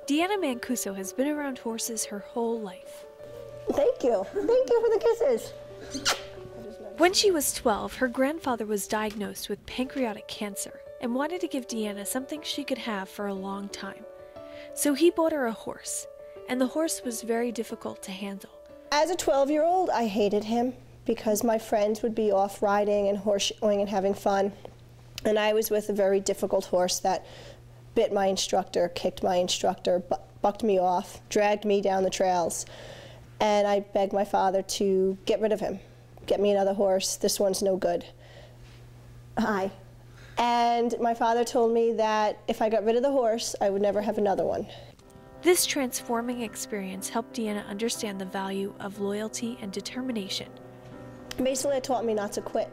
Deanna Mancuso has been around horses her whole life. Thank you. Thank you for the kisses. When she was 12, her grandfather was diagnosed with pancreatic cancer and wanted to give Deanna something she could have for a long time. So he bought her a horse, and the horse was very difficult to handle. As a 12-year-old, I hated him because my friends would be off riding and horseshoeing and having fun, and I was with a very difficult horse that bit my instructor, kicked my instructor, bucked me off, dragged me down the trails, and I begged my father to get rid of him. Get me another horse, this one's no good. Hi. And my father told me that if I got rid of the horse, I would never have another one. This transforming experience helped Deanna understand the value of loyalty and determination. Basically, it taught me not to quit.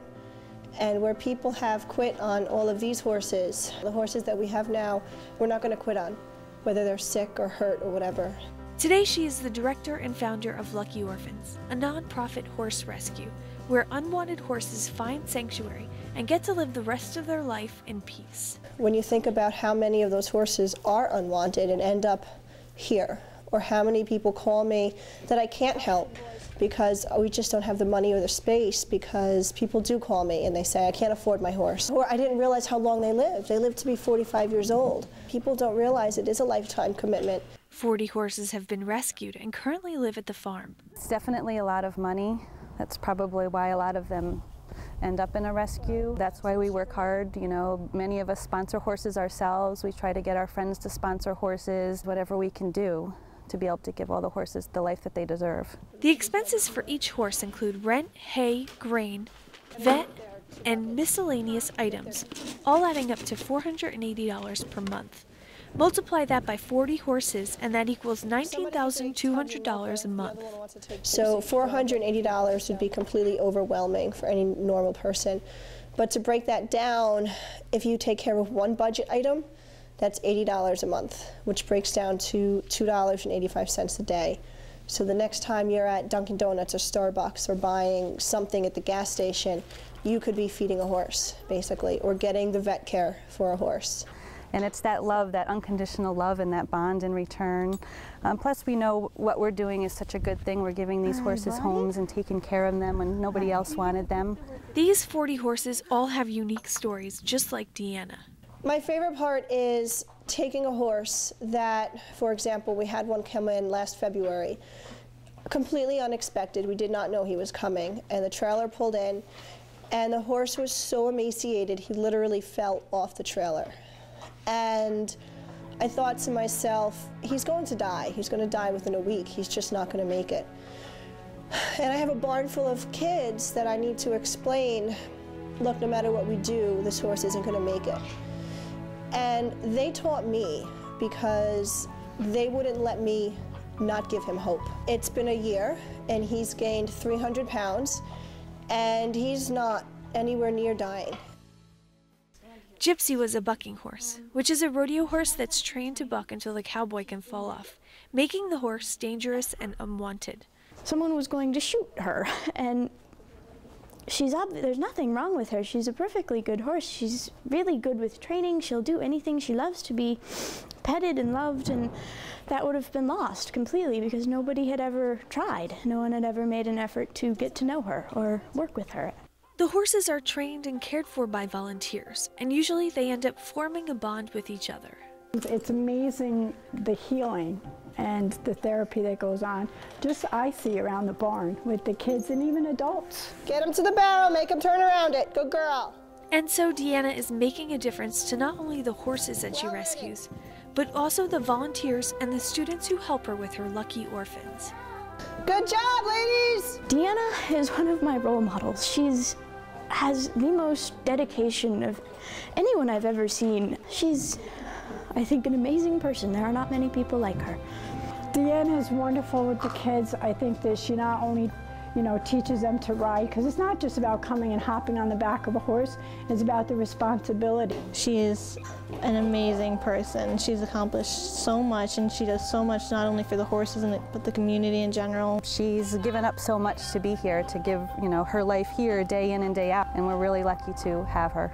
And where people have quit on all of these horses, the horses that we have now, we're not going to quit on, whether they're sick or hurt or whatever. Today, she is the director and founder of Lucky Orphans, a non-profit horse rescue where unwanted horses find sanctuary and get to live the rest of their life in peace. When you think about how many of those horses are unwanted and end up here, or how many people call me that I can't help because we just don't have the money or the space, because people do call me and they say, I can't afford my horse. Or I didn't realize how long they lived. They lived to be 45 years old. People don't realize it is a lifetime commitment. 40 horses have been rescued and currently live at the farm. It's definitely a lot of money. That's probably why a lot of them end up in a rescue. That's why we work hard. You know, many of us sponsor horses ourselves. We try to get our friends to sponsor horses, whatever we can do to be able to give all the horses the life that they deserve. The expenses for each horse include rent, hay, grain, vet, and miscellaneous items, all adding up to $480 per month. Multiply that by 40 horses, and that equals $19,200 a month. So $480 would be completely overwhelming for any normal person. But to break that down, if you take care of one budget item, that's $80 a month, which breaks down to $2.85 a day. So the next time you're at Dunkin' Donuts or Starbucks or buying something at the gas station, you could be feeding a horse, basically, or getting the vet care for a horse. And it's that love, that unconditional love and that bond in return. Plus we know what we're doing is such a good thing. We're giving these horses homes and taking care of them when nobody else wanted them. These 40 horses all have unique stories, just like Deanna. My favorite part is taking a horse that, for example, we had one come in last February, completely unexpected. We did not know he was coming, and the trailer pulled in, and the horse was so emaciated he literally fell off the trailer. And I thought to myself, he's going to die. He's going to die within a week. He's just not going to make it. And I have a barn full of kids that I need to explain, look, no matter what we do, this horse isn't going to make it. And they taught me because they wouldn't let me not give him hope. It's been a year, and he's gained 300 pounds, and he's not anywhere near dying. Gypsy was a bucking horse, which is a rodeo horse that's trained to buck until the cowboy can fall off, making the horse dangerous and unwanted. Someone was going to shoot her, and there's nothing wrong with her. She's a perfectly good horse. She's really good with training. She'll do anything. She loves to be petted and loved, and that would have been lost completely because nobody had ever tried. No one had ever made an effort to get to know her or work with her. The horses are trained and cared for by volunteers, and usually they end up forming a bond with each other. It's amazing the healing and the therapy that goes on. Just I see around the barn with the kids and even adults. Get him to the barrel, make him turn around it. Good girl. And so Deanna is making a difference to not only the horses that she rescues, but also the volunteers and the students who help her with her Lucky Orphans. Good job, ladies! Deanna is one of my role models. She's has the most dedication of anyone I've ever seen. She's, I think, an amazing person. There are not many people like her. Deanna is wonderful with the kids. I think that she not only, teaches them to ride, because it's not just about coming and hopping on the back of a horse, it's about the responsibility. She is an amazing person. She's accomplished so much, and she does so much not only for the horses but the community in general. She's given up so much to be here, to give her life here day in and day out, and we're really lucky to have her.